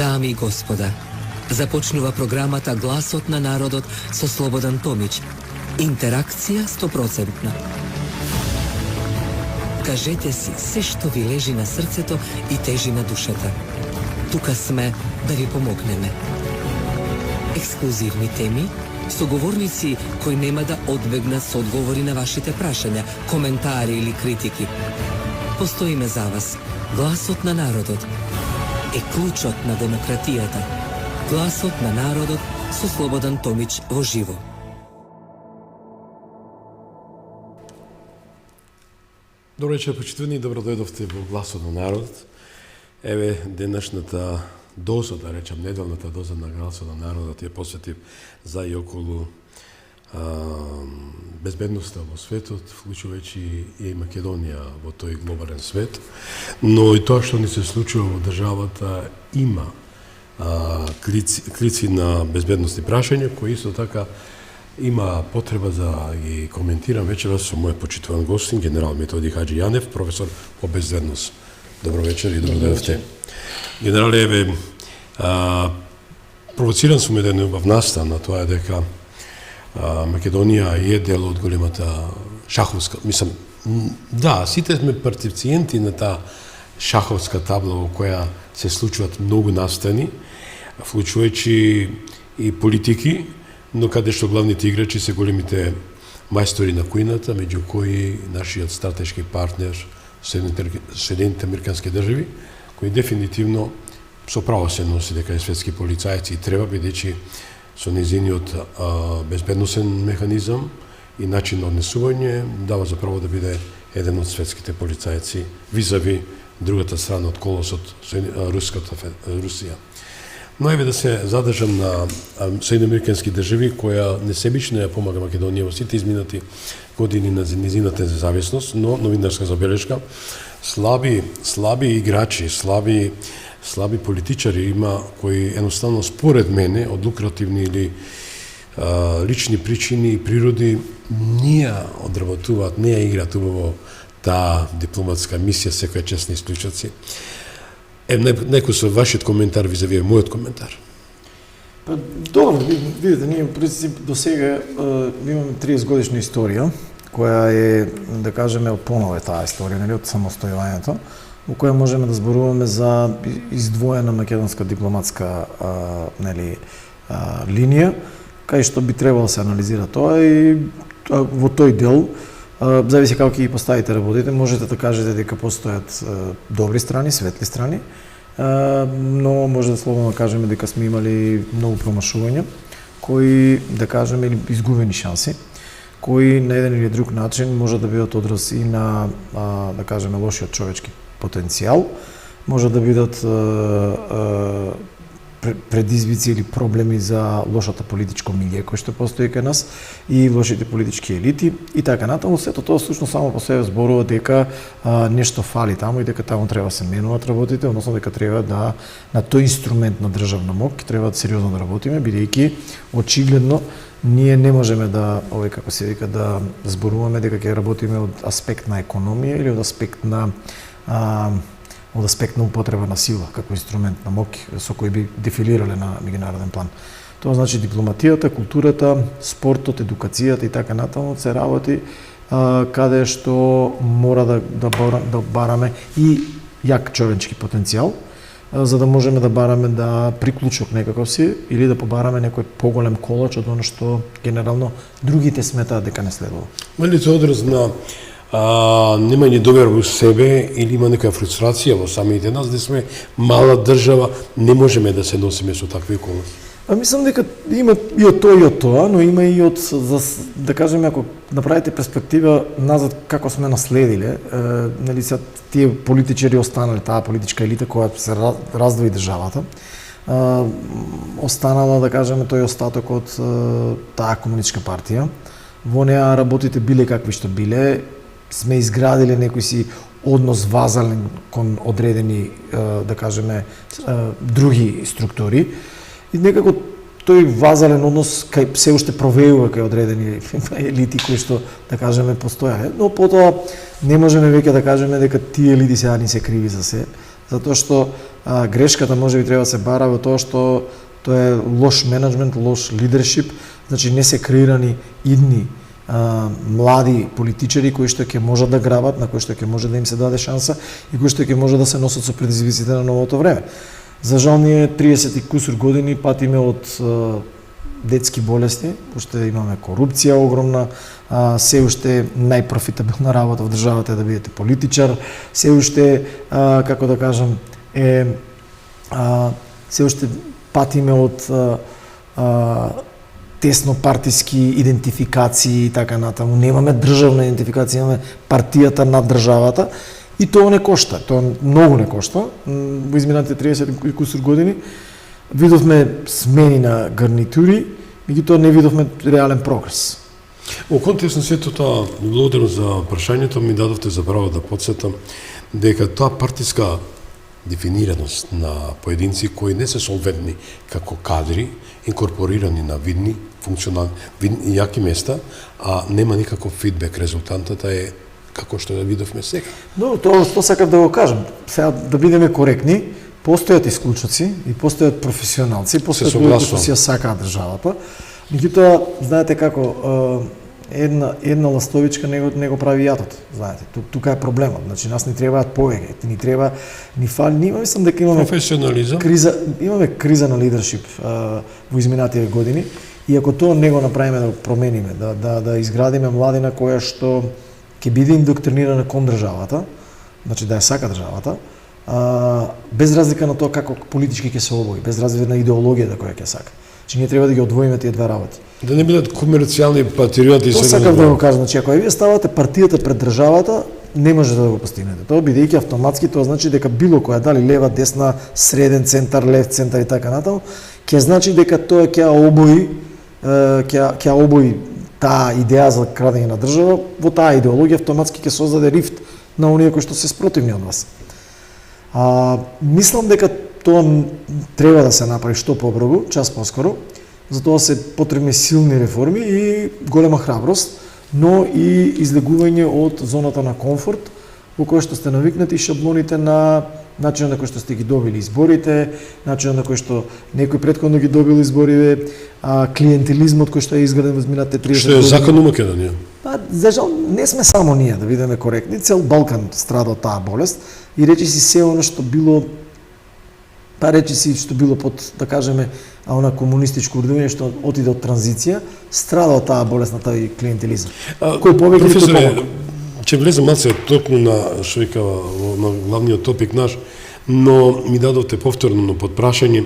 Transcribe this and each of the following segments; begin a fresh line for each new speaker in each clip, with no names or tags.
Дами и господа, започнува програмата Гласот на народот со Слободан Томич. Интеракција 100%. Кажете си се што ви лежи на срцето и тежи на душата. Тука сме да ви помогнеме. Ексклузивни теми, соговорници кои нема да одбегнат со одговори на вашите прашања, коментари или критики. Постоиме за вас. Гласот на народот е клучот на демократијата. Гласот на народот со Слободан Томич во живо.
Добро вечер, почитувани, добро дојдовте во Гласот на народот. Еве, денешната доза, да речам, неделната доза на Гласот на народот ја посветив за и околу безбедноста во светот, вклучувајќи и Македонија во тој глобален свет. Но и тоа што ни се случува во државата има клици на безбедностни прашања, кои исто така има потреба да ги коментирам вечерас со мојот почитуван гостин, генерал Методи Хаџи Јанев, професор по безбедност. Добро вечер и добро дојдовте. Генерале, еве, провоциран сум еден убав настан на тоа дека Македонија е дел од големата шаховска, мислам, да, сите сме партициенти на таа шаховска табла во која се случуваат многу настани, вклучувајќи и политики, но каде што главните играчи се големите мајстори на кујната, меѓу кои нашиот стратешки партнер Соединените Американски држави, кои дефинитивно со право се носи дека е светски полицајци и треба, бидејќи со незиниот безбедносен механизам и начин на однесување дава за право да биде еден од светските полицајци визави другата страна од колосот, Русија. Но еве да се задржам на Соединените Американски држави, која несебично ја помага Македонија во сите изминати години на незината независност, но новинарска забелешка, слаби играчи, слаби политичари има кои едноставно според мене од лукративни или лични причини и природи не ја одработуваат, не ја играат убаво таа дипломатска мисија, секоја честни исклучоци. Некој со вашиот коментар визави мојот коментар.
Па, добро, видите, ние принцип до сега имаме 30 годишна историја, која е, да кажеме, од понове таа историја, нели, од самостојувањето, во која можеме да зборуваме за издвоена македонска дипломатска линија, кај што би требало да се анализира тоа и во тој дел, зависи како ќе ги поставите работите, можете да кажете дека постојат добри страни, светли страни, но може да слободно кажеме дека сме имали многу промашувања, кои, да кажеме, или изгубени шанси, кои на еден или друг начин може да бидат одраз и на, да кажеме, лошиот човечки потенцијал, може да бидат предизвици или проблеми за лошата политичко милје кој што постои кај нас и лошите политички елити и така натаму. Сето тоа всушност само по себе зборува дека нешто фали таму и дека таму треба да се менуваат работите, односно дека треба да на тој инструмент на државна моќ треба да сериозно да работиме, бидејќи очигледно ние не можеме да, како се вика, да зборуваме дека ќе работиме од аспект на економија или од аспект на употреба на сила како инструмент на моќ со кој би дефилирале на меѓународен план. Тоа значи дипломатијата, културата, спортот, едукацијата и така натаму се работи каде што мора да бараме и јак човечки потенцијал, за да можеме да бараме да приклучок некаков си или да побараме некој поголем колач од оно што генерално другите сметаат дека не следува.
Мали се одраз на немање доверба во себе или има некоја фрустрација во самите нас, да сме мала држава, не можеме да се носиме со такви околности?
Мислам дека има и од тоа, но има и од, да кажеме, ако направите перспектива назад како сме наследиле, нели се тие политичари останале, таа политичка елита која се раздвои државата, останала, да кажеме, тој остаток од таа комунистичка партија. Во неа работите биле какви што биле, сме изградиле некој си однос вазален кон одредени, да кажеме, други структури. И некако тој вазален однос кај се уште провеува кај одредени елити кои што, да кажеме, постојале, но потоа не можеме веќе да кажеме дека тие елити сега не се криви за се, затоа што грешката можеби треба да се бара во тоа што тоа е лош менеджмент, лош лидершип, значи не се креирани идни млади политичари кои што ќе можат да грабат, на кои што ќе може да им се даде шанса и кои што ќе може да се носат со предизвиците на новото време. За жал ние 30 и кусур години патиме од детски болести, пошто имаме корупција огромна, се уште најпрофитабилна работа во државата е да бидете политичар, се уште како да кажам се уште патиме од тесно партиски идентификации и така натаму. Немаме државна идентификација, имаме партијата над државата и тоа не кошта, тоа многу не кошта. Во изминатите 30 и кусур години видовме смени на гарнитури, меѓутоа не видовме реален прогрес.
Во контекст на сето тоа, благодарам за прашањето, ми дадовте за право да подсетам дека тоа партиска дефинираност на поединци кои не се солвентни како кадри, инкорпорирани на видни, функционални, видни, јаки места, а нема никаков фидбек. Резултантата е како што ја видовме сега.
Но тоа што сакав да го кажам, сега да бидеме коректни, постојат исклучоци и постојат професионалци, постојат луѓе кои си ја сакаат државата. Меѓутоа, знаете како, една ластовичка не го прави јатот, знаете. Тука е проблемот. Значи нас ни требаат повеќе, ни треба ни фали, мислам дека имаме
професионализам.
Имаме криза на лидершип во изминатите години и ако тоа не го направиме да го промениме, да изградиме младина која што ќе биде индоктринирана кон државата, значи да ја сака државата, без разлика на тоа како политички ќе се обои, без разлика на идеологијата која ќе сака. Че ние треба да ги одвоиме тие две работи.
Да не бидат комерцијални патриоти.
Тоа сакав да го кажам, значи ако вие ставате партијата пред државата, не може да го постигнете. Тоа бидејќи автоматски тоа значи дека било која дали лева, десна, среден центар, лев центар и така натаму, ќе значи дека тоа ќе обои таа идеја за крадење на држава, во таа идеологија автоматски ќе создаде рифт на оние кои што се спротивни од вас. Мислам дека тоа треба да се направи што побрзо, час поскоро, затоа се потребни силни реформи и голема храброст, но и излегување од зоната на комфорт, во која што сте навикнати шаблоните на начинот на кој што сте ги добили изборите, начинот на кој што некој претходно ги добил изборите, клиентелизмот кој што е изграден во изминатите 30 години.
Што е закон у Македонија?
За жал, не сме само ние, да бидеме коректни, цел Балкан страда од таа болест и речиси се оно што било што било под, да кажеме, она комунистичко урдување што отиде од транзиција, страда од таа болест на тај клиентелизам. Кој повеќе
професоре, ќе влезам малце токму на што вика на главниот топик наш, но ми дадовте повторно на подпрашање.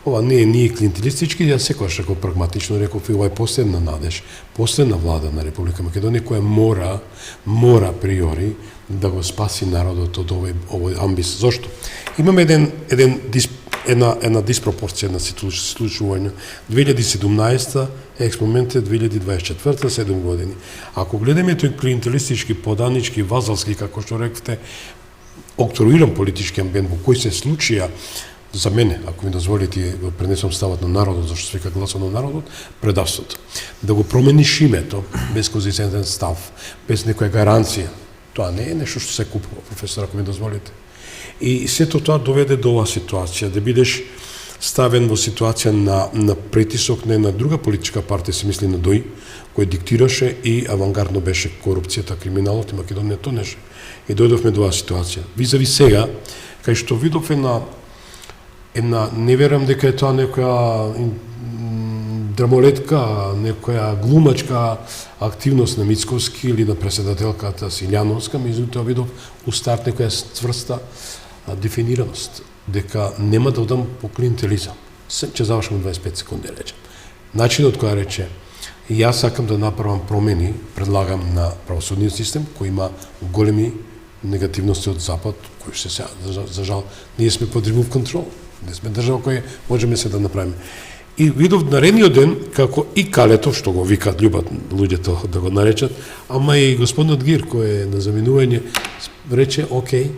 Ова не е ние клиентелистички, ја секогаш реков прагматично, реков и ова е последна надеж, последна влада на Република Македонија која мора приори да го спаси народот од овој амбис. Зошто? Имаме една диспропорција на случувања. 2017 експомент е 2024, 7 години. Ако гледаме тој клиентелистички, поданички, вазалски, како што рековте, октруиран политички амбиент во кој се случија, за мене, ако ми дозволите, го пренесам ставот на народот, зашто се вика гласот на народот, предавството. Да го промениш името, без конзистентен став, без некоја гаранција, тоа не е нешто што се купува, професор, ако ми дозволите. И сето тоа доведе до оваа ситуација, да бидеш ставен во ситуација на притисок на една друга политичка партија, се мисли на ДОИ, кој диктираше и авангардно беше корупцијата, криминалот и Македонија тонеше. И дојдовме до оваа ситуација. Визави сега, кај што видов не верам дека е тоа некоја драмолетка, некоја глумачка активност на Мицковски или на преседателката Силјановска, меѓутоа видов у старт некоја цврста дефинираност, дека нема да одам по клиентелизам. Ќе завршам 25 секунди, речем. Начинот која рече, јас сакам да направам промени, предлагам на правосудниот систем, кој има големи негативности од Запад, кои се за жал, ние сме под remove control. Не сме држава која можеме се да направиме. И видов наредниот ден, како и Калето, што го викат, љубат луѓето да го наречат, ама и господинот Гир, кој е на заминување, рече, окей,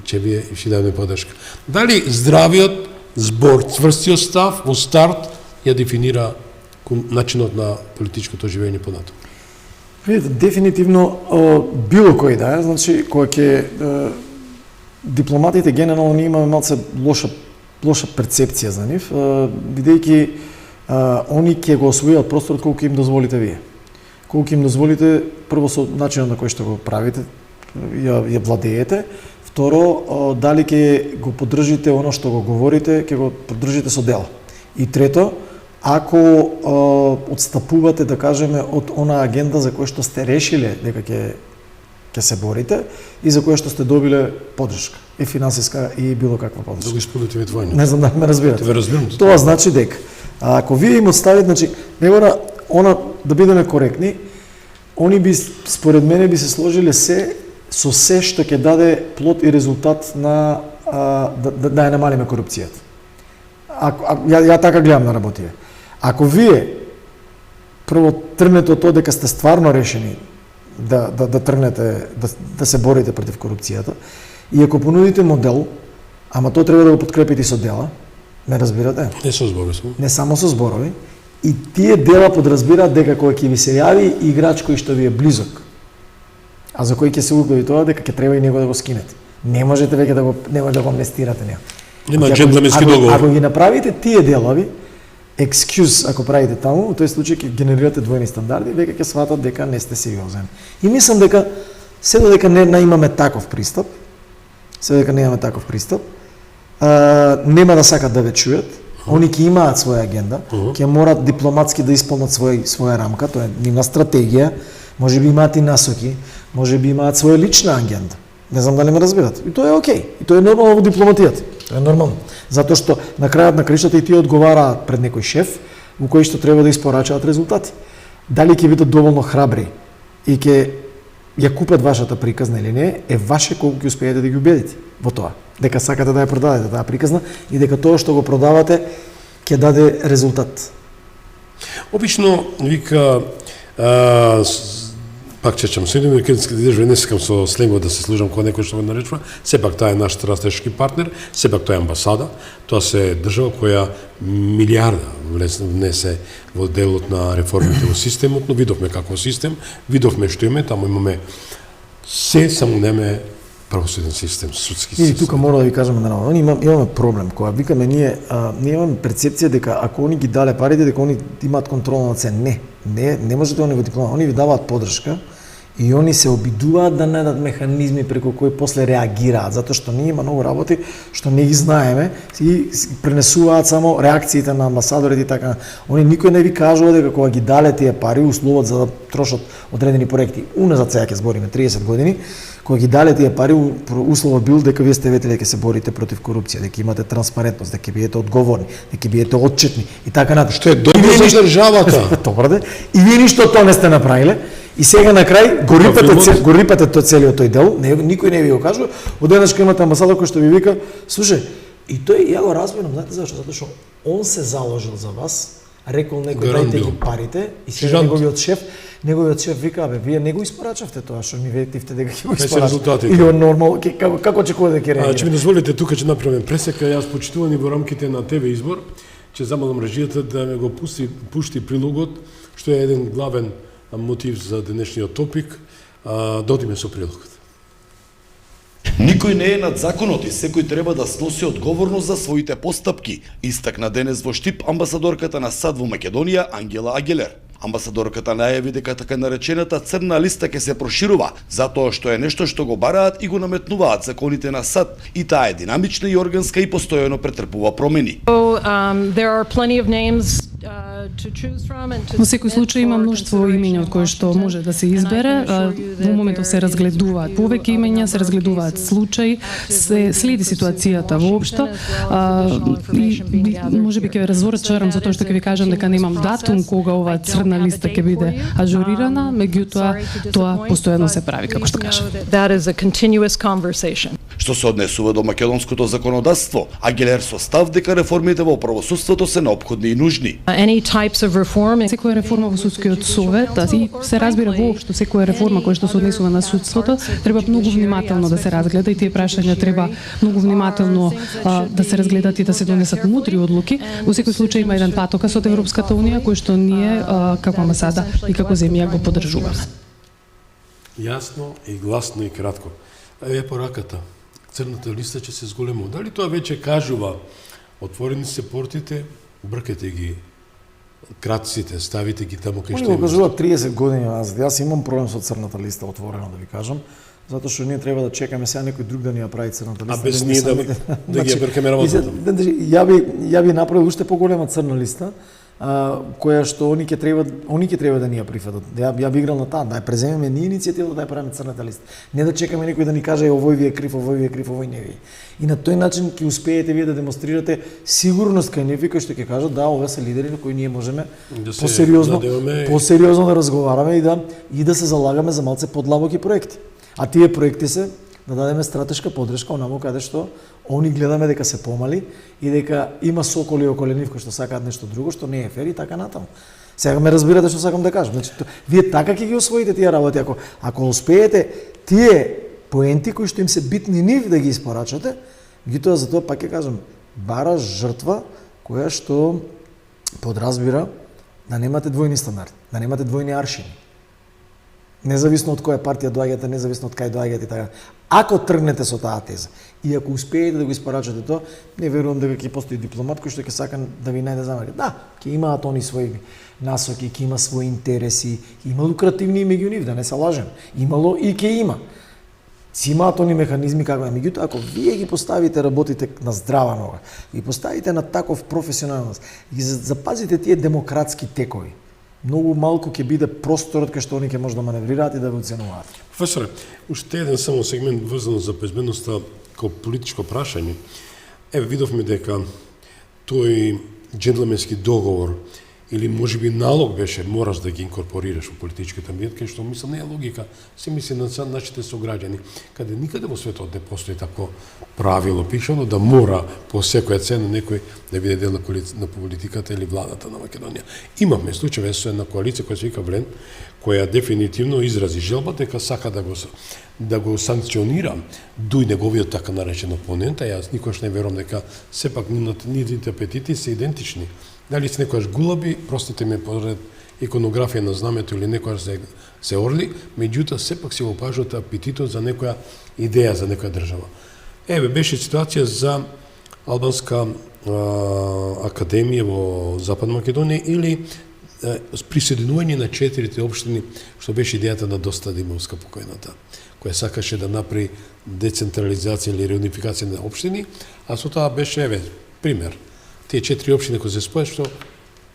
ќе дадеме поддршка. Дали здравиот збор, цврстиот став, во старт, ја дефинира начинот на политичкото живење понатаму?
Видите, дефинитивно било кој да е, значи кој ќе дипломатите генерално ние имаме малце лоша перцепција за нив, бидејќи они ќе го освојат просторот колку им дозволите вие. Колку им дозволите, прво со начинот на кој што го правите, ја владеете, второ, дали ќе го поддржите оно што го говорите, ќе го поддржите со дела. И трето, ако отстапувате, да кажеме, од она агенда за која што сте решиле дека ќе се борите и за која што сте добиле поддршка, и финансиска и било каква поддршка.
Да го исполните вие твојно.
Не знам дали ме разбирате.
Ве разбирам.
Тоа значи дека ако вие им оставите, значи не мора она да бидеме коректни, они би според мене би се сложиле се со се што ќе даде плод и резултат на да ја намалиме корупцијата. Ја така гледам на работите. Ако вие прво тргнете од тоа дека сте стварно решени да тргнете, да се борите против корупцијата, и ако понудите модел, ама тоа треба да го подкрепите и со дела, ме разбирате?
Не со зборови само.
Не само со зборови, и тие дела подразбираат дека кога ќе ви се јави играч кој што ви е близок, а за кој ќе се угоди тоа, дека ќе треба и него да го скинете. Не можете веќе да го амнестирате него.
Нема џентлменски договор.
Ако ги направите тие делови, екскюз ако правите таму, во тој случај ќе генерирате двојни стандарди, веќе ќе сватат дека не сте сериозен. И мислам дека се додека не имаме таков пристап, нема да сакат да ве чујат. Они ќе имаат своја агенда, ќе морат дипломатски да исполнат своја рамка, тоа е нивна стратегија, можеби имаат и насоки, можеби имаат своја лична агенда. Не знам дали ме разбирате. И тоа е окей. И тоа е нормално во дипломатијата. Тоа е нормално. Затоа што на крајот на кришата и тие одговараат пред некој шеф, во кој што треба да испорачаат резултати. Дали ќе бидат доволно храбри и ќе ја купат вашата приказна или не, е ваше колку ќе успеете да ги убедите во тоа. Дека сакате да ја продадете таа приказна и дека тоа што го продавате ќе даде резултат.
Обично вика пак чечам се идеме кај да не сакам со сленгот да се служам кога некој што го наречува, сепак таа е наш стратешки партнер, сепак тоа е амбасада, тоа се држава која милиарда внесе во делот на реформите во системот, но видовме како систем, видовме што имаме, таму имаме се, само неме правосуден систем, судски систем.
И тука мора да ви кажеме наравно, имаме проблем кога викаме ние имаме перцепција дека ако они ги дале парите, дека они имаат контрола над се. Не можете они во диплома, они ви даваат поддршка и они се обидуваат да најдат механизми преку кои после реагираат, затоа што ние има многу работи што не ги знаеме и пренесуваат само реакциите на амбасадорите и така. Они никој не ви кажува дека кога ги дале тие пари условот за да трошат одредени проекти. Уназад сега ќе збориме 30 години, кога ги дале тие пари, условот бил дека вие сте ветеле дека се борите против корупција, дека имате транспарентност, дека бидете одговорни, дека бидете отчетни и така натаму.
Што е добро за државата.
Добро де. И вие ништо тоа не сте направиле. И сега на крај го рипате тоа целиот тој дел, никој не ви го кажува. Одеднаш имате амбасадор кој што ви вика, слушај, и тој ја го разбирам, знаете зашто? Затоа што он се заложил за вас, рекол некој дајте ги парите и сега неговиот шеф вика, вие не го испорачавте тоа што ми ветивте дека ќе го испорачате. Или нормално како очекувате дека ќе реагира.
Ќе ми дозволите тука ќе направиме пресека, јас почитувани во рамките на ТВ избор, ќе замолам режијата да ме го пушти прилогот, што е еден главен мотив за денешниот топик, да одиме со прилогот.
Никој не е над законот и секој треба да сноси одговорност за своите постапки, истакна денес во Штип амбасадорката на САД во Македонија Ангела Агелер. Амбасадорката најави дека така наречената црна листа ќе се проширува, затоа што е нешто што го бараат и го наметнуваат законите на САД, и таа е динамична и органска и постојано претрпува промени.
Во секој случај има мноштво имења од кои што може да се избере. Во моментов се разгледуваат повеќе имења, се разгледуваат случаи, се следи ситуацијата воопшто. И можеби ќе ве разочарам затоа што ќе ви кажам дека немам датум кога оваа црна листа ќе биде ажурирана, меѓутоа тоа постојано се прави, како што кажам.
Што се однесува до македонското законодавство, Агелер со став дека реформите во правосудството се неопходни и нужни.
Секоја реформа во судскиот совет, и се разбира воопшто секоја реформа која што се однесува на судството, треба многу внимателно да се разгледа и тие прашања треба многу внимателно да се разгледат и да се донесат мудри одлуки. Во секој случај има еден патокас од Европската унија кој што ние како амбасада и како земја го поддржуваме.
Јасно и гласно и кратко. Е пораката. црната листа ќе се зголемува. Дали тоа веќе кажува, отворени се портите, бркете ги краците, ставите ги таму кај што
Они го кажуваат 30 години назад. Јас имам проблем со црната листа, отворено да ви кажам, затоа што ние треба да чекаме сега некој друг да ни ја прави црната листа.
А без ние да ги бркаме работата.
Ја би направил уште поголема црна листа, која што они ќе треба да ни ја прифатат. Ја би играл на таа, да ја преземеме ние иницијатива да ја правиме црната листа. Не да чекаме некој да ни каже овој ви е крив, овој не ви. И на тој начин ќе успеете вие да демонстрирате сигурност кај нив кои што ќе кажат да, ова се лидери на кои ние можеме посериозно да разговараме и да се залагаме за малце подлабоки проекти. А тие проекти се да дадеме стратешка подршка онаму каде што они гледаме дека се помали и дека има соколи околу нив кои што сакаат нешто друго што не е фер и така натаму. Сега ме разбирате што сакам да кажам. Значи, вие така ќе ги освоите тие работи ако успеете тие поенти кои што им се битни нив да ги испорачате, гитоа за тоа пак ќе кажам, бара жртва која што подразбира да немате двојни стандарди, да немате двојни аршини. Независно од која партија доаѓате, независно од кај доаѓате и така. Ако тргнете со таа теза и ако успеете да го испорачате тоа, не верувам дека ќе постои дипломат кој што ќе сака да ви најде замарка. Да, ќе имаат они своји насоки, ќе има своји интереси, има лукративни и меѓу нив, да не се лажем. Имало и ќе има. Си имаат они механизми како меѓутоа ако вие ги поставите работите на здрава нога, ги поставите на таков професионален, ги запазите тие демократски текови, многу малку ќе биде просторот кај што они ќе може да маневрираат и да го оценуваат.
Професоре, уште еден само сегмент врзан за безбедноста како политичко прашање. Еве видовме дека тој джентлменски договор или можеби налог беше мораш да ги инкорпорираш во политичката амбиент, кај што мислам не е логика, се мисли на нашите сограѓани, каде никаде во светот не постои тако правило пишано да мора по секоја цена некој да биде дел на политиката или владата на Македонија. Имаме случај со една коалиција која се вика Влен, која дефинитивно изрази желба дека сака да го санкционира дуј неговиот така наречен опонент, а јас никош не верувам дека сепак нивните апетити се идентични. Дали се некојаш гулаби, простите ме поред иконографија на знамето или некојаш се орли, меѓутоа сепак се опажува апетитот за некоја идеја за некоја држава. Еве беше ситуација за албанска академија во Западна Македонија или присоединување на 4 општини, што беше идејата на Доста Димовска покојната, која сакаше да направи децентрализација или реунификација на општини, а со тоа беше, еве, пример, тие 4 општини кои се спојат, што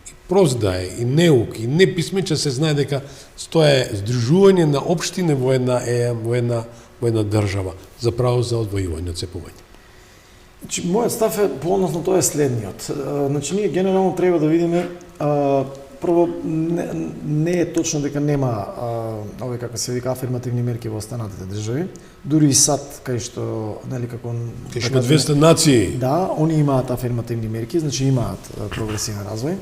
и прозда е, и неук, и неписмече се знае дека тоа е здружување на општини во една држава за право за одвојување, цепување.
Значи, мојот став е, односно тоа е следниот. Значи, ние генерално треба да видиме, прво, не е точно дека нема, овој како се вика, афирмативни мерки во останатите држави. Дури и САД, кај што, нели, како...
Кај што 200 нации.
Да, они имаат афирмативни мерки, значи имаат прогресивен развој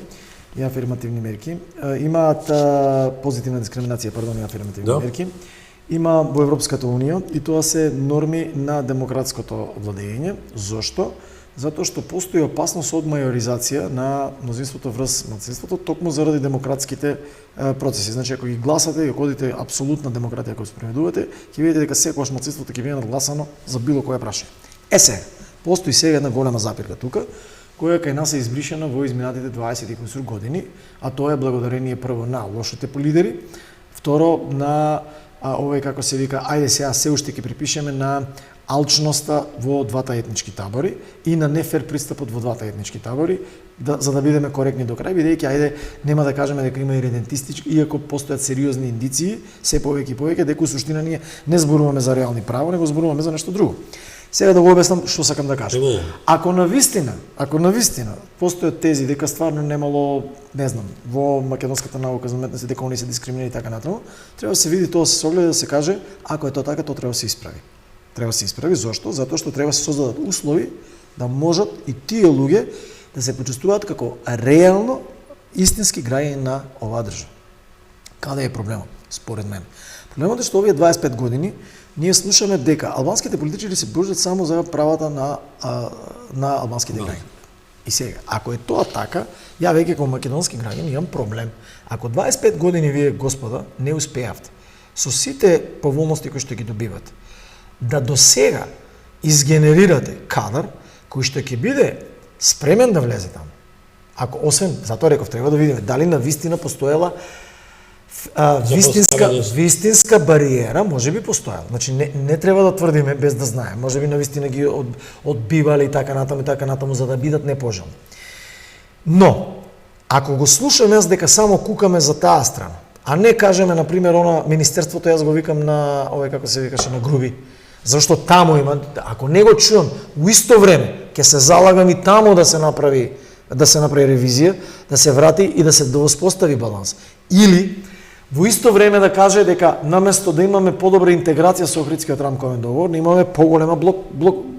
и афирмативни мерки. Имаат позитивна дискриминација, и афирмативни мерки. Има во Европската Унија и тоа се норми на демократското владење. Зошто? Затоа што постои опасност од мајоризација на мнозинството врз малцинството, токму заради демократските процеси. Значи, ако ги гласате и ако одите апсолутна демократија која спроведувате, ќе видите дека секогаш малцинството ќе биде надгласано за било кое прашање. Сега, постои сега една голема запирка тука, која кај нас е избришена во изминатите 20 и кусур години, а тоа е благодарение прво на лошите лидери, второ на овој како се вика, ајде сега се уште ќе припишеме на алчноста во двата етнички табори и на нефер пристапот во двата етнички табори, за да бидеме коректни до крај, бидејќи ајде нема да кажеме дека има иредентистички, иако постојат сериозни индиции, се повеќе и повеќе, дека у суштина ние не зборуваме за реални права, него зборуваме за нешто друго. Сега да го обяснам што сакам да кажам. Ако навистина постојат тези дека стварно немало, не знам, во македонската наука за уметност дека они се дискриминирани и така натаму, треба да се види тоа, се огледа да се каже, ако е тоа така, тоа треба да се исправи. Треба да се исправи, зошто? Затоа што треба да се создадат услови да можат и тие луѓе да се почувствуваат како реално истински граѓани на оваа држава. Каде е проблемот? Според мене. Проблемот е што овие 25 години ние слушаме дека албанските политичари се борат само за правата на албанските граѓани. И сега, ако е тоа така, ја веќе како македонски граѓани имам проблем. Ако 25 години вие, господа, не успеавте со сите поволности кои што ги добивате, да до сега изгенерирате кадар кој што ќе биде спремен да влезе таму. Ако освен, затоа реков, треба да видиме дали на вистина постоела вистинска бариера, може би постоела. Значи не треба да тврдиме без да знаеме. Може би на вистина ги одбивале и така натаму за да бидат непожелни. Но ако го слушаме јас дека само кукаме за таа страна, а не кажеме на пример она министерството, јас го викам на овој како се викаше на груби. Зашто таму има, ако не го чуам, у исто време ќе се залагам и таму да се направи ревизија, да се врати и да се воспостави баланс. Или во исто време да каже дека наместо да имаме подобра интеграција со Охридскиот рамковен договор, имаме поголема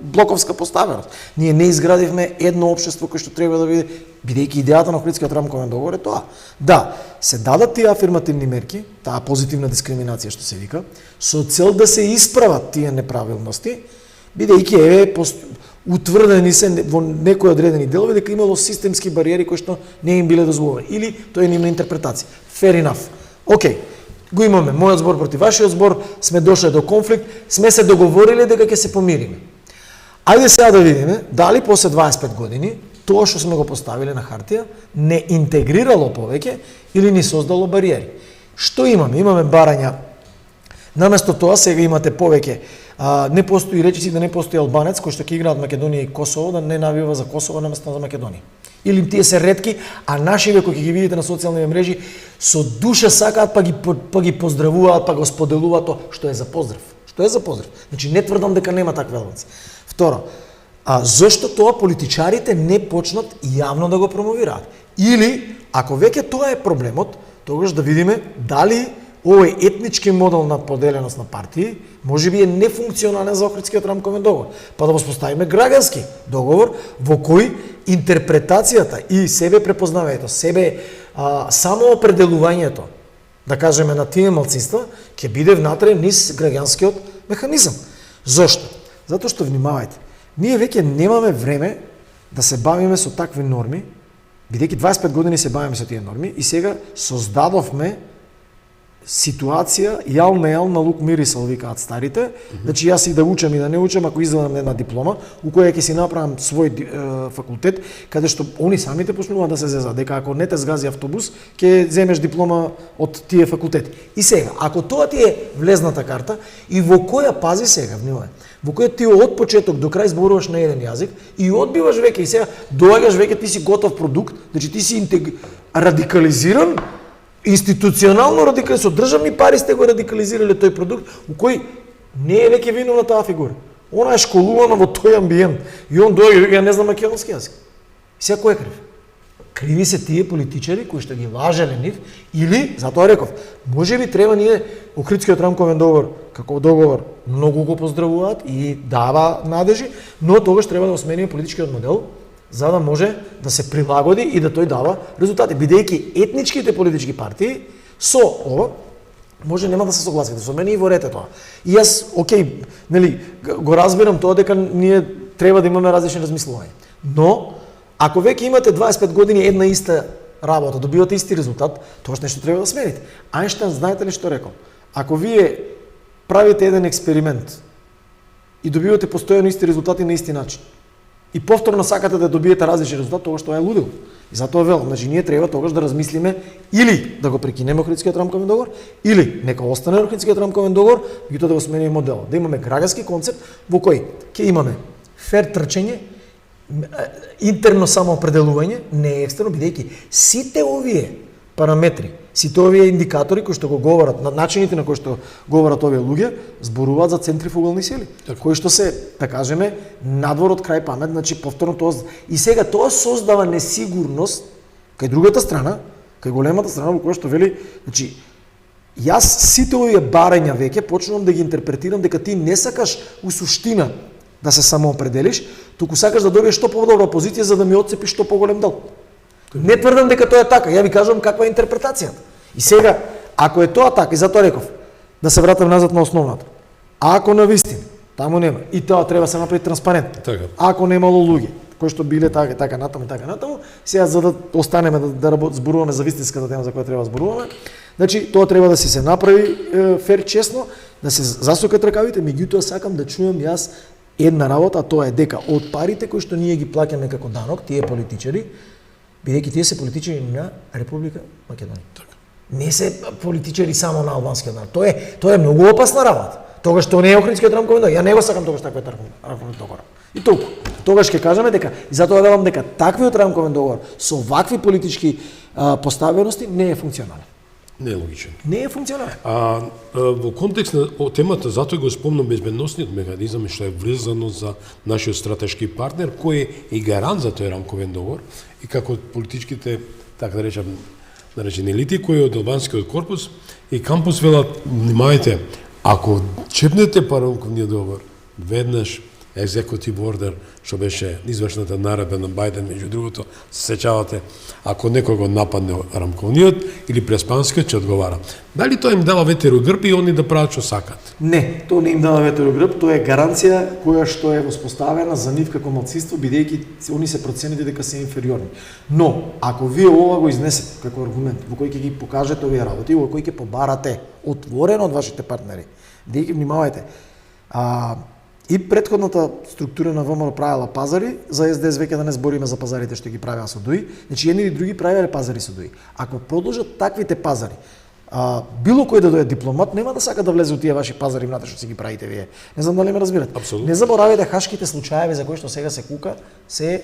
блоковска поставеност. Ние не изградивме едно општество кое што треба да биде, бидејќи идејата на Охридскиот рамковен договор е тоа. Да, се дадат тие афирмативни мерки, таа позитивна дискриминација што се вика, со цел да се исправат тие неправилности, бидејќи утврдени се во некои одредени делови дека имало системски бариери кои што не им биле дозволени или тоа е нивна интерпретација. Fair enough. Океј, го имаме мојот збор против вашиот збор, сме дошли до конфликт, сме се договориле дека ќе се помириме. Ајде сега да видиме дали после 25 години тоа што сме го поставиле на хартија не интегрирало повеќе или ни создало бариери. Што имаме? Имаме барања. Наместо тоа сега имате повеќе. Не постои речиси да не постои албанец кој што ќе играат Македонија и Косово да не навива за Косово наместо за Македонија. Или тие се ретки, а нашиве кои ќе ги видите на социјални мрежи со душа сакаат па ги поздравуваат, па го споделуваат тоа што е за поздрав. Што е за поздрав? Значи не тврдам дека нема такви албанци. Второ, зошто тоа политичарите не почнат јавно да го промовираат? Или ако веќе тоа е проблемот, тогаш да видиме дали овој етнички модел на поделеност на партии можеби е нефункционален за Охридскиот рамковен договор. Па да воспоставиме граѓански договор во кој интерпретацијата и себе препознавањето, самоопределувањето, да кажеме на тие малцинства, ќе биде внатре низ граѓанскиот механизам. Зошто? Затоа што внимавајте, ние веќе немаме време да се бавиме со такви норми, бидејќи 25 години се бавиме со тие норми и сега создадовме ситуација јал на лук мирисал, викаат старите. Значи јас и да учам и да не учам, ако извадам една диплома, у која ќе си направам свој факултет, каде што они самите почнуваат да се зезат, дека ако не те згази автобус, ќе земеш диплома од тие факултети. И сега, ако тоа ти е влезната карта и во која, пази сега, внимавај, во која ти од почеток до крај зборуваш на еден јазик и одбиваш веќе и сега доаѓаш веќе ти си готов продукт, значи ти си радикализиран, институционално радикализиран, со државни пари сте го радикализирале тој продукт, у кој не е веќе виновна таа фигура. Она е школувана во тој амбиент и он доаѓа, ја не знам македонски јазик. И сега кој е крив? Криви се тие политичари кои што ги лажеле нив, или, затоа реков, можеби треба ние Охридскиот рамковен договор, како договор, многу го поздравуваат и дава надежи, но тогаш треба да смениме политичкиот модел, за да може да се прилагоди и да тој дава резултати. Бидејќи етничките политички партии со ова може нема да се согласите со мене и во рете тоа. И јас, окей, нели, го разбирам тоа дека ние треба да имаме различни размислувања. Но ако веќе имате 25 години една иста работа, добивате исти резултат, тоа нешто треба да смените. Ајнштајн, знаете ли што рекол? Ако вие правите еден експеримент и добивате постојано исти резултати на исти начин, и повторно сакате да добиете различни резултати, тогаш тоа е лудило. И затоа велам, значи ние треба тогаш да размислиме или да го прекинеме Охридскиот рамковен договор, или нека остане Охридскиот рамковен договор, меѓутоа да го смениме моделот. Да имаме граѓански концепт во кој ќе имаме фер трчење, интерно самоопределување, не екстерно, бидејќи сите овие параметри, сите овие индикатори кои што го говорат, на начините на кои што говорат овие луѓе, зборуваат за центрифугални сили, кои што се, да кажеме, надвор од крај памет, значи повторно тоа и сега тоа создава несигурност кај другата страна, кај големата страна во која што вели, значи јас сите овие барања веќе почнувам да ги интерпретирам дека ти не сакаш у суштина да се самоопределиш, туку сакаш да добиеш што подобра позиција за да ми отцепиш што поголем дел. Не тврдам дека тоа е така, ја ви кажувам каква е интерпретацијата. И сега, ако е тоа така, и затоа реков, да се вратам назад на основната. Ако на вистина, таму нема, и тоа треба се направи транспарентно.
Така.
Ако немало луѓе кои што биле така натаму, сега за да останеме да зборуваме за вистинската тема за која треба да зборуваме, значи тоа треба да се направи фер честно, да се засукат ракавите, меѓутоа сакам да чујам јас една работа, а тоа е дека од парите кои што ние ги плаќаме како данок, тие политичари, бидејќи тие се политичари на Република Македонија.
Така.
Не се политичари само на албанскиот народ. Тоа е многу опасна работа. Тогаш тоа не е Охридскиот рамков договор. Ја не го сакам тогаш таквиот рамков договор. И толку. Тогаш ќе кажеме дека и затоа велам дека таквиот рамковен договор со вакви политички поставености не е функционален.
Не е логичен.
Не е функционален.
Во контекст на темата, затоа го спомнам безбедносниот механизам што е врзано за нашиот стратешки партнер, кој е и гарант за тој рамковен договор и како политичките, така да речам, наречени елити кои од албанскиот корпус и кампус велат, внимајте, ако чепнете рамковниот договор, веднаш executive order, што беше извршната наредба на Бајден, меѓу другото, се сеќавате, ако некој го нападне рамковниот или преспанскиот, ќе одговара. Дали тоа им дава ветер у грб и они да прават што сакат?
Не, тоа не им дава ветер у грб, тоа е гаранција која што е воспоставена за нив како малцинство, бидејќи они се процените дека се инфериорни. Но, ако вие ова го изнесете како аргумент, во кој ќе ги покажете овие работи, во кој ќе побарате отворено од вашите партнери, бидејќи внимавајте, и претходната структура на ВМРО правела пазари, за СДС веќе да не збориме за пазарите што ги правеа со ДУИ, значи едни или други правеле пазари со ДУИ. Ако продолжат таквите пазари, било кој да дојде дипломат нема да сака да влезе у тие ваши пазари внатре што си ги правите вие. Не знам дали ме разбирате.
Апсолутно.
Не заборавајте хашките случаеви за кои што сега се кука, се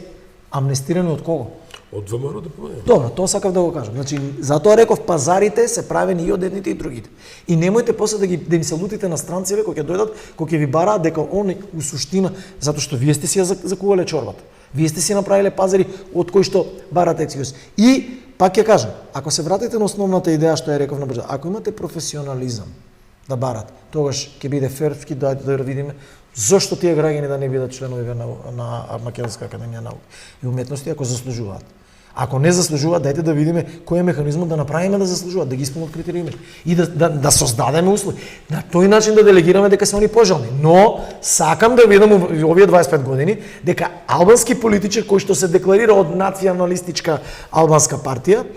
амнестирани од кого?
Од ВМРО да помне.
Добро, тоа сакав да го кажам. Значи, затоа реков пазарите се правени и од едните и другите. И немојте после да им се лутите на странците кои ќе дојдат, кои ќе ви бараат дека они у суштина, затоа што вие сте си ја закувале чорбата. Вие сте си направиле пазари од кои што барате екскјуз. И пак ќе кажам, ако се вратите на основната идеја што ја реков на брзо, ако имате професионализам да барат, тогаш ќе биде ферски да видиме зошто тие граѓани да не бидат членови на Македонска академија науки и уметности ако заслужуваат. Ако не заслужуваат, дајте да видиме кој е механизмот да направиме да заслужуваат, да ги исполнат критериуми и да создадеме услови. На тој начин да делегираме дека се они пожелни. Но сакам да видам овие 25 години дека албански политичар кој што се декларира од националистичка албанска партија,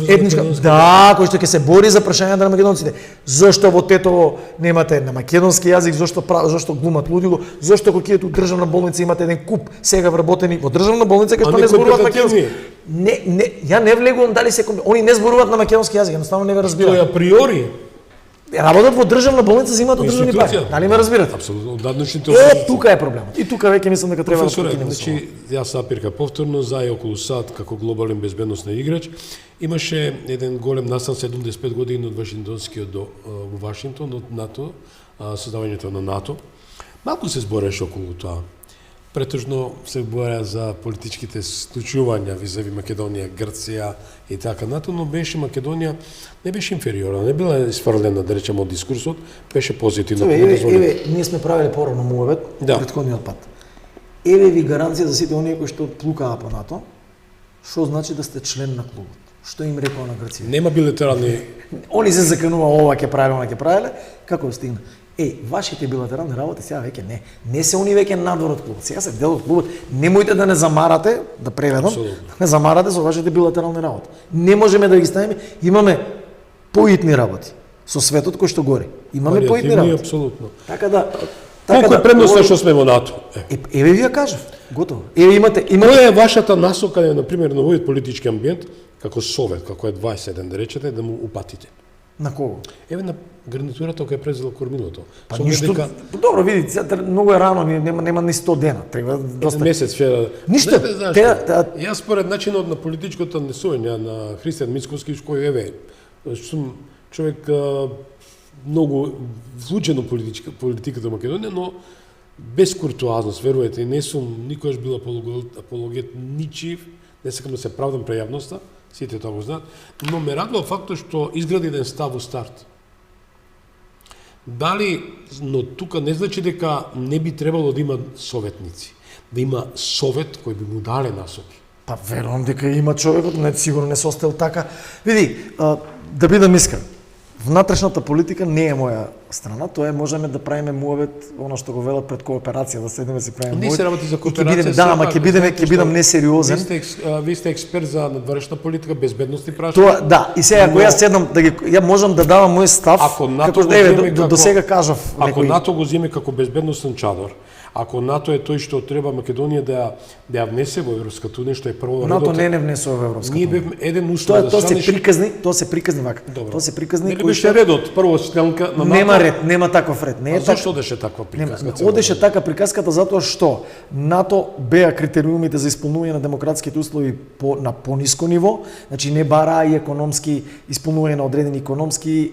етничка, кој што ќе се бори за прашањата на македонците. Зошто во Тетово немате на македонски јазик, зошто глумат лудило, зошто кога кидете у државна болница имате еден куп сега вработени во државна болница кај што не зборуваат македонски. Ја не влегувам дали се они не зборуваат на македонски јазик, едноставно не ме разбираат.
Тоа е априори.
Работат во државна болница, земаат од државни пари. Дали ме разбирате?
Апсолутно, одадношните.
Тука е проблемот. И тука веќе мислам дека треба да прекинеме.
Значи, јас Апирка повторно за и околу сат како глобален безбедносен играч, имаше еден голем настан 75 години од Вашингтонскиот во Вашингтон од НАТО, создавањето на НАТО. Малку се збореше околу тоа. Претежно се боја за политичките случувања визави Македонија, Грција и така нато, но беше Македонија не беше инфериорна, не била изфрлена, да речеме, од дискурсот, беше позитивно.
Еве, ние сме правиле порано муавет, претходниот пат. Еве ви гаранција за сите оние кои што плукаа по НАТО, што значи да сте член на клубот. Што им рекоа на Грција?
Нема билатерални.
Они се заканува ова ќе правиле, она ќе правиле, како стигна? Вашите билатерални работи сега веќе не. Не се они веќе надвор од клубот. Сега се дел од клубот. Немојте да не замарате, да преведам, не замарате со вашите билатерални работи. Не можеме да ги ставиме, имаме поитни работи со светот кој што гори. Имаме поитни работи.
Апсолутно.
Така да
колку е предносно што сме во НАТО?
Еве ви ја кажав. Готово. Еве имате
Која е вашата насока, на пример, на овој политички амбиент, како совет, како е 21 да речете, да му упатите?
На кого?
Еве на гарнитурата која е презела кормилото.
Па ништо. Добро, види, многу е рано, нема ни 100 дена, треба доста
месец вчера.
Ништо.
Јас според начинот на политичкото однесување на Христијан Мицковски, кој еве сум човек многу влучен во политиката во Македонија, но без куртуазност, верувате, не сум никогаш бил апологет ничив, не сакам да се правдам пред јавноста, сите тоа го знаат, но ме радува фактот што изгради еден став во старт. Дали, но тука не значи дека не би требало да има советници, да има совет кој би му дале насоки.
Па верувам дека има човекот, не сигурно не се остел така. Види, да бидам искрен, внатрешната политика не е моја страна, тоа е можеме да правиме муавет, она што го велат пред кооперација, да седиме си правиме
Не
муавет.
се работи за
и ќе
кооперација.
бидеме, да, ама ќе бидам несериозен.
Ви сте експерт за надворешна политика, безбедностни прашања.
Тоа, да, и сега ако јас седнам да ги ја можам да давам мој став,
Ако НАТО
како
го
што еве
земе
до сега кажав
Ако
некој.
НАТО го земе како безбедносен чадор, ако НАТО е тој што треба Македонија да ја внесе во Европската унија, што е прво
НАТО
редот,
не внесува во Европската
ние
унија.
бевме еден услов да
Тоа се
станеш...
приказни, тоа се приказни вака.
Добро.
Тоа се приказни
Нели
кои
беше
што
редот, прво членка на НАТО?
нема ред, нема таков ред. Не е
А
така.
зашто одеше таква приказка?
Нема.
цело
Одеше
време?
така приказката затоа што НАТО беа критериумите за исполнување на демократските услови на пониско ниво, значи не бараа и економски исполнување на одредени економски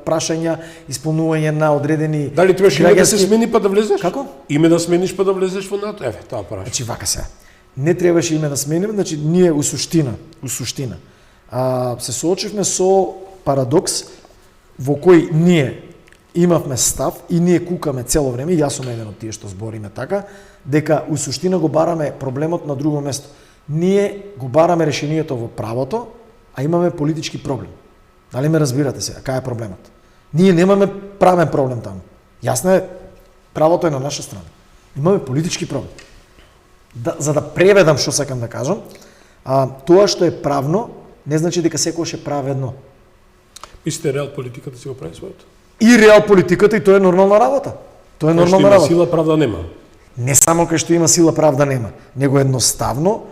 прашања, исполнување на одредени
Дали требаше име да се
граѓански-
смени па да влезеш?
Како?
Име да смениш па да влезеш во НАТО? Еве, тоа прашање.
Значи вака се. Не требаше име да смениме, значи ние у суштина се соочивме со парадокс во кој ние имавме став и ние кукаме цело време, јас сум еден од тие што збориме така, дека у суштина го бараме проблемот на друго место. Ние го бараме решението во правото, а имаме политички проблем. Дали ме разбирате сега, кај е проблемот? Ние немаме правен проблем таму. Јасно е, правото е на наша страна. Имаме политички проблем. За да преведам што сакам да кажам, тоа што е правно не значи дека секојаш е праведно.
Мислите реал политиката си го прави своето?
И реал политиката и тоа е нормална работа. Тоа е
Кај што
нормална
има
работа.
сила, правда нема.
Не само кај што има сила, правда нема, него едноставно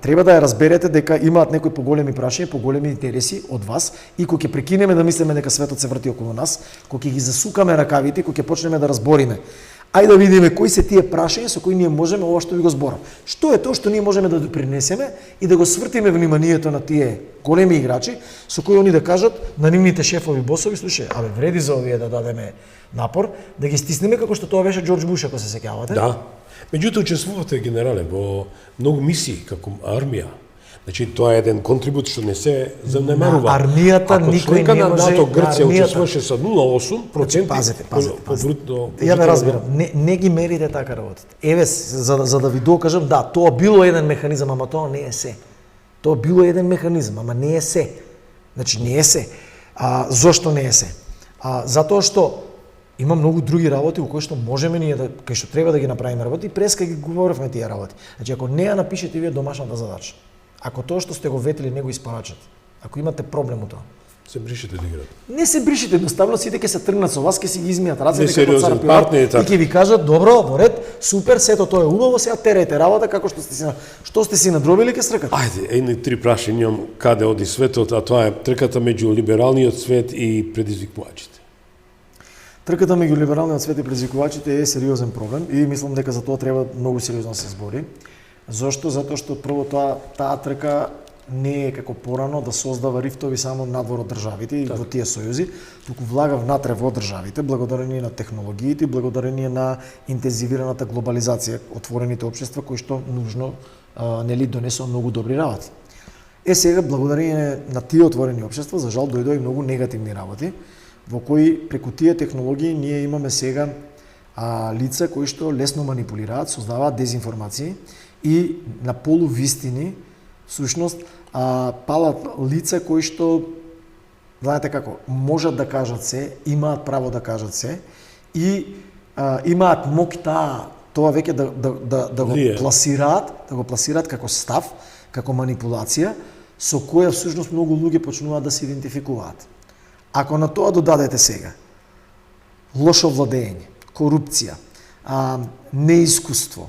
треба да ја разберете дека имаат некои поголеми прашања, поголеми интереси од вас и кога ќе прекинеме да мислиме дека светот се врти околу нас, кога ќе ги засукаме ракавите, кога ќе почнеме да разбориме. Ајде да видиме кои се тие прашања со кои ние можеме ова што ви го зборам. Што е тоа што ние можеме да допринесеме и да го свртиме вниманието на тие големи играчи со кои они да кажат на нивните шефови, босови, слушај, абе вреди за овие да дадеме напор, да ги стиснеме како што тоа беше Џорџ Буш, ако се сеќавате.
Да. Меѓутоа учествувате генерале во многу мисии како армија. Значи тоа е еден контрибут што не се занемарува.
На армијата никој не може.
НАТО Грција
на армијата.
учествуваше со 0,8%
Пазете.
брутно.
Ја ве разбирам, не ги мерите така работите. Еве, за да ви докажам, да, тоа било еден механизам, ама тоа не е се. Тоа било еден механизам, ама не е се. Значи не е се. Зошто не е се? Затоа што има многу други работи во кои што можеме ние да, кај што треба да ги направиме работи, преска ги говоревме тие работи. Значи ако не ја напишете вие домашната задача, ако тоа што сте го ветили не го испорачате, ако имате проблем у тоа,
се бришете да играте.
не се бришите, едноставно сите ќе се тргнат со вас, ќе си ги измијат рацете како
Несериозен
цар Пилат
партнер и
и
така.
ќе ви кажат добро, во ред, супер, сето тоа е убаво, сега терајте работа како што сте си надробили ќе сркате.
Ајде, едни три прашања имам каде оди светот, а тоа е трката меѓу либералниот свет и предизвикувачите.
Трката меѓу либералниот свет и предизвикувачите е сериозен проблем и мислам дека за тоа треба многу сериозно да се збори. Зошто? Затоа што прво таа трка не е како порано да создава рифтови само надвор од државите и во тие сојузи, туку влага внатре во државите, благодарение на технологиите, благодарение на интензивираната глобализација, отворените општества кои што нужно нели донесува многу добри работи. Сега благодарение на тие отворени општества, за жал дојдоа и многу негативни работи, во кои преку тие технологии ние имаме сега лица кои што лесно манипулираат, создаваат дезинформации и на полувистини всушност палат лица кои што знаете како можат да кажат се, имаат право да кажат се и имаат мок тоа веќе да го пласираат како став, како манипулација со која всушност многу луѓе почнуваат да се идентификуваат. Ако на тоа додадете сега лошо владење, корупција, неискуство,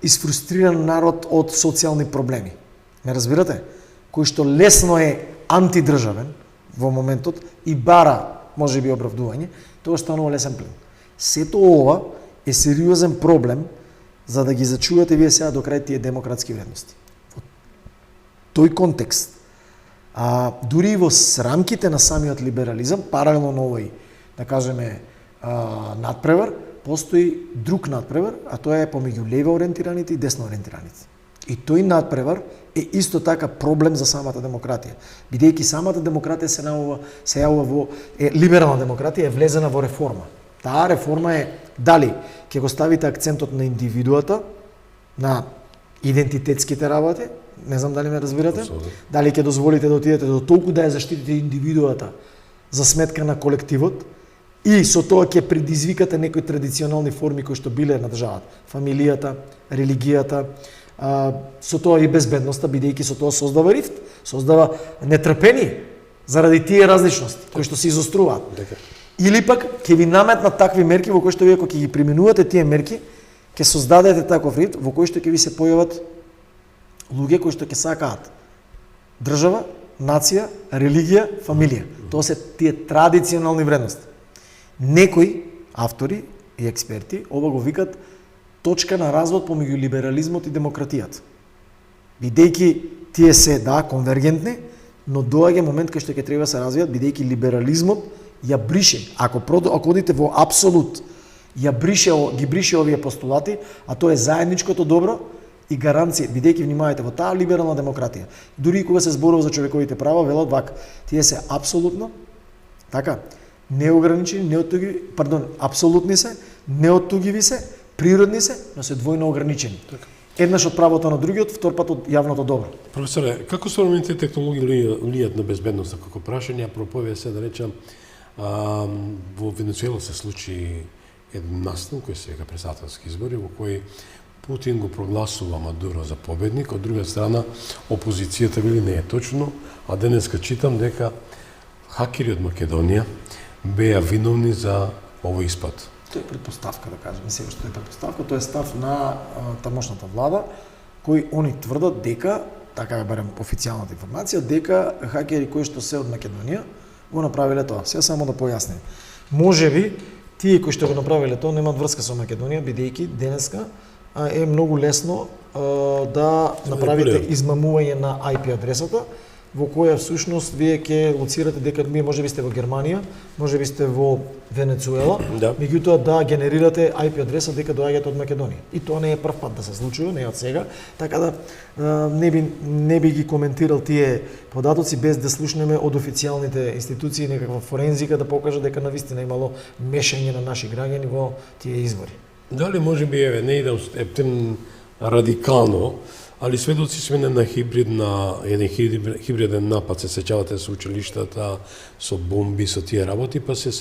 изфрустриран народ од социјални проблеми, ме разбирате? Кој што лесно е антидржавен во моментот и бара, може би, оправдување, тоа станува лесен плен. Сето ова е сериозен проблем за да ги зачувате вие сега до крај тие демократски вредности. Во тој контекст, дури и во рамките на самиот либерализам, паралелно на овој, да кажеме, надпревар, постои друг надпревар, а тоа е помеѓу лево ориентираните и десно ориентираните. И тој надпревар е исто така проблем за самата демократија, бидејќи самата демократија се јавува во либерална демократија е влезена во реформа. Таа реформа е дали ќе го ставите акцентот на индивидуата, на идентитетските работи, не знам дали ме разбирате, дали ќе дозволите да отидете до толку да ја заштитите индивидуата за сметка на колективот, И со тоа ќе предизвикате некои традиционални форми кои што биле на државата. Фамилијата, религијата, со тоа и безбедноста, бидејќи со тоа создава рифт, создава нетрпение заради тие различности кои што се изоструваат. Или пак ќе ви наметнат такви мерки во кои што вие кога ќе ги применувате тие мерки, ќе создадете таков рифт во кој што ќе ви се појават луѓе кои што ќе сакаат држава, нација, религија, фамилија. Тоа се тие традиционални вредности. Некои автори и експерти ова го викат точка на развод помеѓу либерализмот и демократијата. Бидејќи тие се конвергентни, но доаѓа момент кај што ќе треба да се развијат, бидејќи либерализмот ја брише, ако одите во апсолут, ги брише овие постулати, а тоа е заедничкото добро и гаранција, бидејќи внимавајте во таа либерална демократија. Дури и кога се зборува за човековите права, велат вака, тие се апсолутно, така, неограничени, апсолутни се, неоттугиви се, природни се, но се двојно ограничени. Еднаш од правото на другиот, втор пат од јавното добро.
Професоре, како современите технологии влијат на безбедноста како прашање? Апропове се да речам, во Венецуела се случи еден настан кој се вика председателски избори во кој Путин го прогласува Мадуро за победник, од друга страна опозицијата вели не е точно, а денеска читам дека хакери од Македонија беа виновни за овој испад.
Тоа е предпоставка, да кажем, сега што е предпоставка, тоа е став на тамошната влада, кој они тврдат дека, така е барем официјалната информација, дека хакери кои што се од Македонија го направиле тоа. Сега само да појасним. Можеби тие кои што го направиле тоа немаат врска со Македонија, бидејќи денеска е многу лесно да направите измамување на IP адресата, во која всушност вие ќе лоцирате дека вие можеби сте во Германија, можеби сте во Венецуела, меѓутоа да генерирате IP адреса дека доаѓате од Македонија. И тоа не е прв пат да се случува, не е од сега, така да не би ги коментирал тие податоци без да слушнеме од официјалните институции некаква форензика да покаже дека навистина имало мешање на наши граѓани во тие избори.
Дали можеби не идам ептен радикално, али сведоци сме на еден хибриден напад, се сеќавате со училиштата, со бомби, со тие работи, па се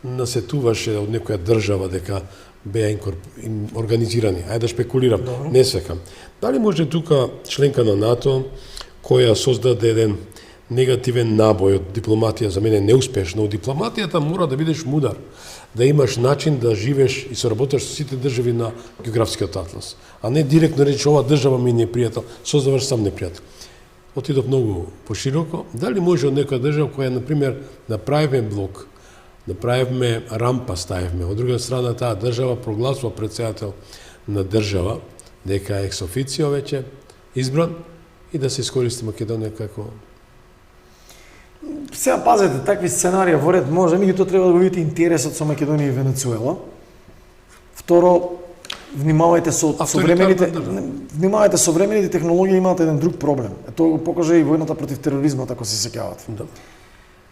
насетуваше од некоја држава дека беа организирани. Ајде да шпекулирам, не секам. Дали може тука членка на НАТО, која создаде еден негативен набој од дипломатија, за мене неуспешно, од дипломатијата мора да бидеш мудар, да имаш начин да живееш и соработаш со сите држави на географскиот атлас, а не директно речеш ова држава ми е непријател, создаваш сам непријател. Отидов многу пошироко. Дали може од некоја држава која, например, направивме блок, направивме рампа, ставивме, од друга страна таа држава прогласува председател на држава, дека е екс официо веќе избран и да се искористи Македонија како...
Сега пазете, такви сценарија во ред може, меѓутоа треба да го видите интересот со Македонија и Венецуела. Второ, внимавајте со современите технологии имаат еден друг проблем. Тоа го покажа и војната против тероризмот, ако се сеќавате.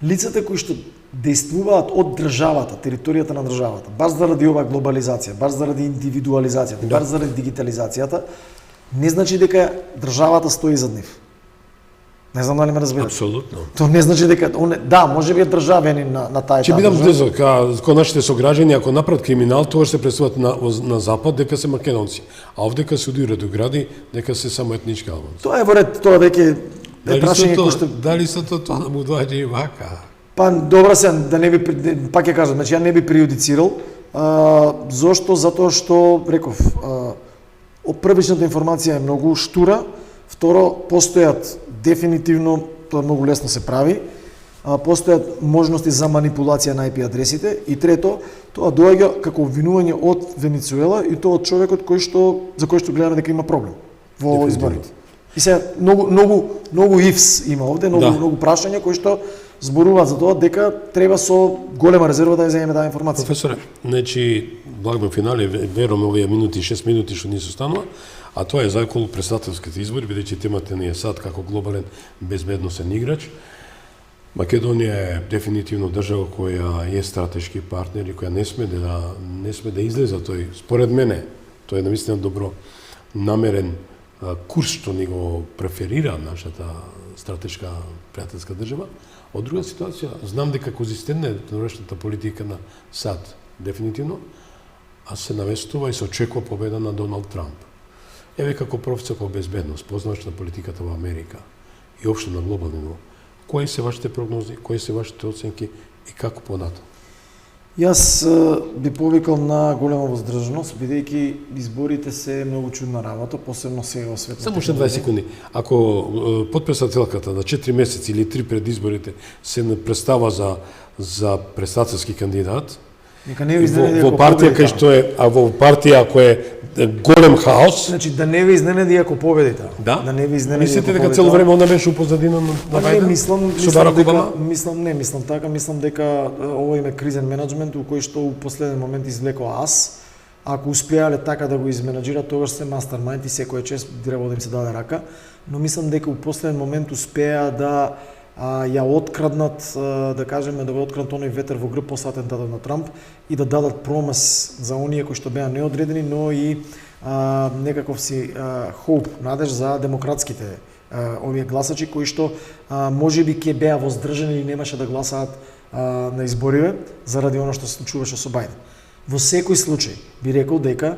Лицата кои што действуваат од државата, територијата на државата, баш заради оваа глобализација, баш заради индивидуализацијата, баш заради дигитализацијата, не значи дека државата стои зад нив. Не знам дали ме разбирате.
Апсолутно.
Тоа не значи дека да, можеби е државјанин на таа етап.
Ќе бидам близок кај нашите сограѓани, ако направат криминал, тоа се представат на запад дека се македонци, а овдека се удират до гради дека се само етнички албанци.
Тоа е во ред, тоа веќе е прашање кој што
дали со тоа му доаѓа и вака.
Па добро се, да не би пак ќе кажам, значи ја не би прејудицирал. Зошто? Затоа што реков, првичната информација е многу штура. Второ, постојат дефинитивно, тоа многу лесно се прави, постојат можности за манипулација на IP адресите и трето, тоа доаѓа како обвинување од Венецуела и тоа од човекот за кој што гледаме дека има проблем во изборите. И се многу ifs има овде, многу прашања кои што зборуваат за тоа дека треба со голема резерва да ја земеме таа информација.
Професоре, значи благме финале, верувам овие минути, 6 минути што ни се останува, а тоа е за околу председателските избори, бидејќи темата ни е сад како глобален безбедносен играч. Македонија е дефинитивно држава која е стратешки партнер и која не сме да излезе тој, според мене, тоа е навистина добро намерен курс што ни го преферира нашата стратешка пријателска држава, Од друга ситуација, знам дека конзистентна е денешната политика на САД, дефинитивно, а се навестува и се очекува победа на Доналд Трамп. Еве како професор по безбедност, познавач на политиката во Америка и општо на глобално ниво, кои се вашите прогнози, кои се вашите оценки и како понатаму?
Јас би повикал на голема воздржаност, бидејќи изборите се многу чудна работа, посебно сега во светот.
Само уште 20 секунди. Ако подписателката на 4 месеци или 3 пред изборите се не представа за председателски кандидат,
нека не ви изненади
во партија кај што е, а во партија ако е голем хаос,
значи да не ви изненади ако победите.
да
не ви изненади.
мислите дека цело време она беше упозадина на
Не
Бајден?
мислам така, мислам дека ова им е кризен менеджмент у кој што у последен момент извлекоа ас. Ако успеале така да го изменаџираат, тогаш се мастермајнд и секој чест треба да им се даде рака, но мислам дека у последен момент успеа да ја откраднат, да кажеме, да го откраднат оној ветер во грб после атентатот на Трамп и да дадат промес за оние кои што беа неодредени, но и некаков си хоуп, надеж за демократските овие гласачи кои што можеби ќе беа воздржани или немаше да гласаат на избориве заради она што се случуваше со Бајден. Во секој случај би рекол дека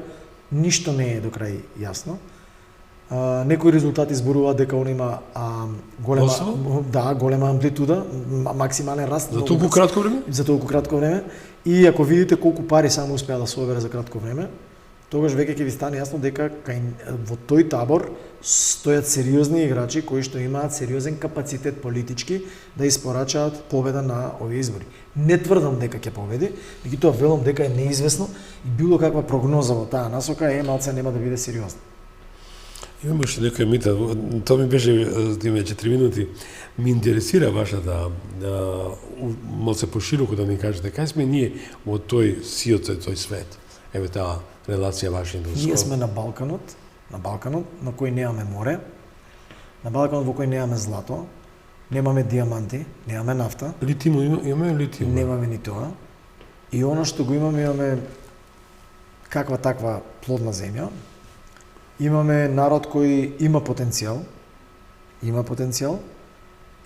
ништо не е до крај јасно. Некои резултати зборуваат дека он има голема амплитуда, максимален раст
За толку кратко време?
За толку кратко време. И ако видите колку пари само успеа да собере за кратко време, тогаш веќе ќе ви стане јасно дека во тој табор стојат сериозни играчи кои што имаат сериозен капацитет политички да испорачаат победа на овие избори. Не тврдам дека ќе победи, меѓутоа велам дека е неизвестно и било каква прогноза во таа насока малце нема да биде сериозна.
Имам уште некој мита, тоа ми беше, име 4 минути, ми интересира вашата, малце пошироко да ни кажете, кај сме ние во тој сиот, тој свет? Еве таа релација ваша индустрија.
Ние сме на Балканот, на кој немаме море, на Балканот во кој немаме злато, немаме диаманти, немаме нафта.
Литиум имаме литиум?
Немаме ни тоа. И она што го имаме каква таква плодна земја. Имаме народ кој има потенцијал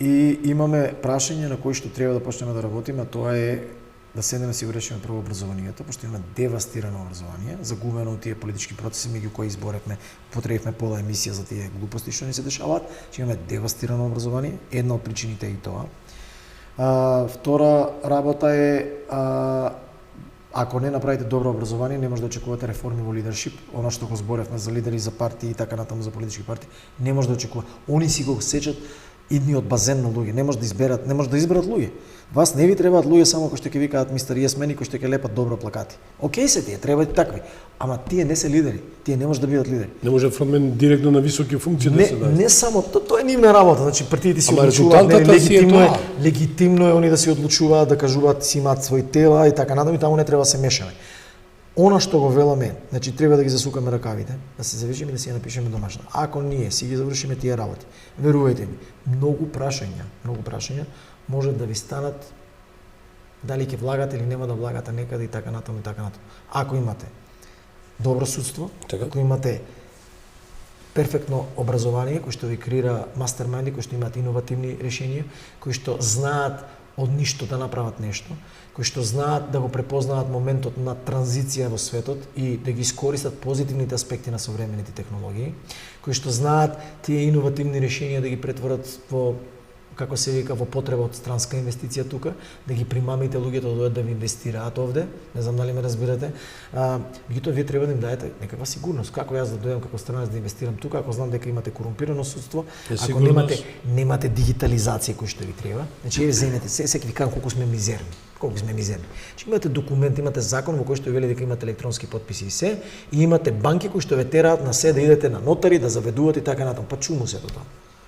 и имаме прашање на кој што треба да почнеме да работиме, а тоа е да седнеме си го решиме прво образованието, пошто имаме девастирано образование, загубено од тие политички процеси меѓу кои изборевме, потребивме пола емисија за тие глупости што ни се дешаваат, че имаме девастирано образование, една од причините е и тоа. Втора работа е ако не направите добро образование, не може да очекувате реформи во лидершип, она што го зборевме за лидери, за партии и така натаму за политички партии, не може да очекува. Они си го сечат идниот базен на луѓе, не може да изберат луѓе. Вас не ви требаат луѓе само кои што ќе викаат мистер Јесмени, кои што ќе лепат добро плакати. Океј се тие, требаат такви, ама тие не се лидери, тие не може да бидат лидери.
Не може фронтмен директно на високи функции да се даде.
Не само, тоа е нивна работа, значи партиите си
ама
одлучуваат,
резултатот
легитимно е они да си одлучуваат, да кажуваат си имаат свои тела и така натаму, и таму не треба да се мешаме. Она што го веламе, значи треба да ги засукаме ракавите, да се завршиме и да си ја напишеме домашна. Ако ние си ги завршиме тие работи, верувајте ми, многу прашања може да ви станат дали ќе влагате или нема да влагате некаде и така натаму и така натаму. Ако имате добро судство, ако имате перфектно образование кој што ви креира мастермајнди, кои што имаат иновативни решенија, кои што знаат од ништо да направат нешто, кои што знаат да го препознаат моментот на транзиција во светот и да ги искористат позитивните аспекти на современите технологии, кои што знаат тие иновативни решенија да ги претворат во, како се вика, во потреба од странска инвестиција тука, да ги примамите луѓето да дојдат да ви инвестираат овде, не знам дали ме разбирате, меѓутоа вие треба да им дадете некаква сигурност. Како јас да дојдам како странец да инвестирам тука, ако знам дека имате корумпирано судство, ако немате дигитализација кој што ви треба, значи еве земете, секој ви кажам колку сме мизерни. Че имате документ, имате закон во кој што вели дека имате електронски подписи и се, и имате банки кои што ве тераат на се да идете на нотари, да заведувате и така натаму. Па чуму се тоа.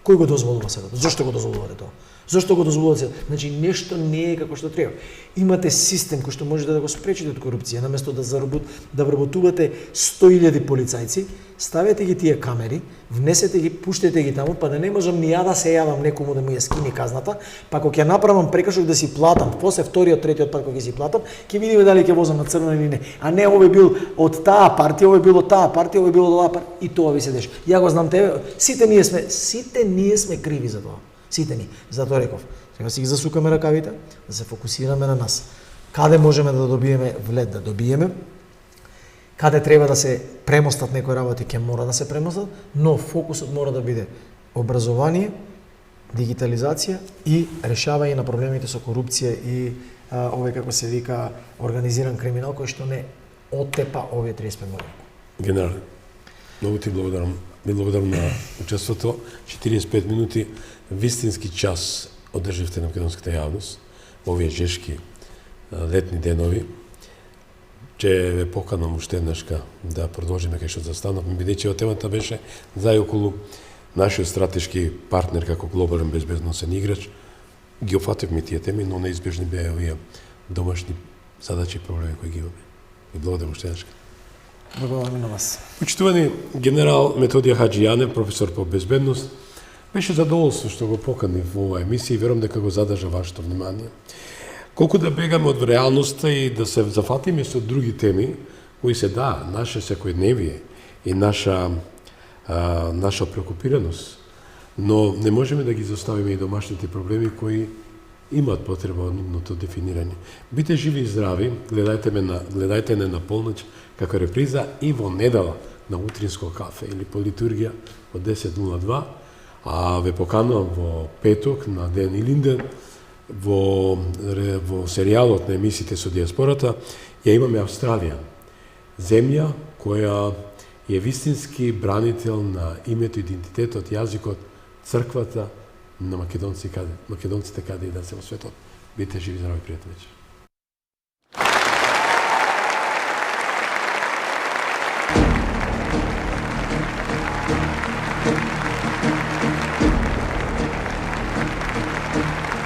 Кој го дозволува сето? Зошто го дозволувате тоа? Зошто го дозволувате? Значи нешто не е како што треба. Имате систем кој што можете да го спречите од корупција, наместо да вработувате 100.000 полицајци, ставете ги тие камери, внесете ги, пуштете ги таму, па да не можам ни ја да се јавам некому да му ја скини казната, па кога ќе направам прекршок да си платам, после вториот, третиот пат кога ќе си платам, ќе видиме дали ќе возам на црвено или не. А не овој бил од таа партија, овој бил од таа партија, овој бил од оваа партија и тоа ви се деша. Ја го знам тебе, сите ние сме криви за тоа. Сите ни. Затоа реков, Треба да си ги засукаме ракавите, да се фокусираме на нас. Каде можеме да добиеме влет, да добиеме, каде треба да се премостат некои работи, ќе мора да се премостат, но фокусот мора да биде образование, дигитализација и решавање на проблемите со корупција и овој, како се вика, организиран криминал, кој што не оттепа овие 35 години.
Генерал, многу ти благодарам. Ви благодарам на учеството. 45 минути, вистински час одрживте на македонската јавност во овие жешки летни денови. Че ве поканам уште еднашка да продолжиме кај што застанавме, бидејќи темата беше за и околу нашиот стратешки партнер како глобален безбедносен играч. Ги офативме тие теми, но неизбежни беа овие домашни задачи и проблеми кои ги имаме. И благодарам уште еднашка.
Благодарам на вас.
Почитувани генерал Методија Хаџијанев, професор по безбедност, беше задоволство што го поканив во оваа емисија и верувам дека го задржа вашето внимание. Колку да бегаме од реалноста и да се зафатиме со други теми, кои се наше секојдневие и наша преокупираност, но не можеме да ги заставиме и домашните проблеми кои имаат потреба од нивното дефинирање. Бите живи и здрави, гледајте не на полноќ како реприза и во недела на утринско кафе или по литургија од 10:02, а ве поканувам во петок на Ден Илинден во серијалот на емисиите со диаспората, ја имаме Австралија, земја која е вистински бранител на името, идентитетот, јазикот, црквата на македонците каде и да се во светот. Бите живи, здрави, пријатен вечер.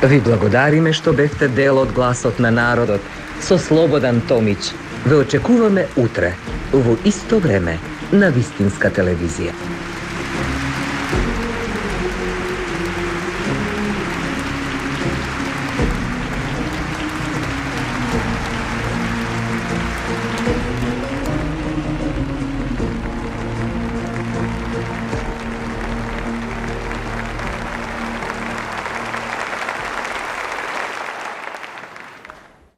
Ви благодариме што бевте дел од гласот на народот со Слободан Томич. Ве очекуваме утре, во исто време, на Вистинска телевизија.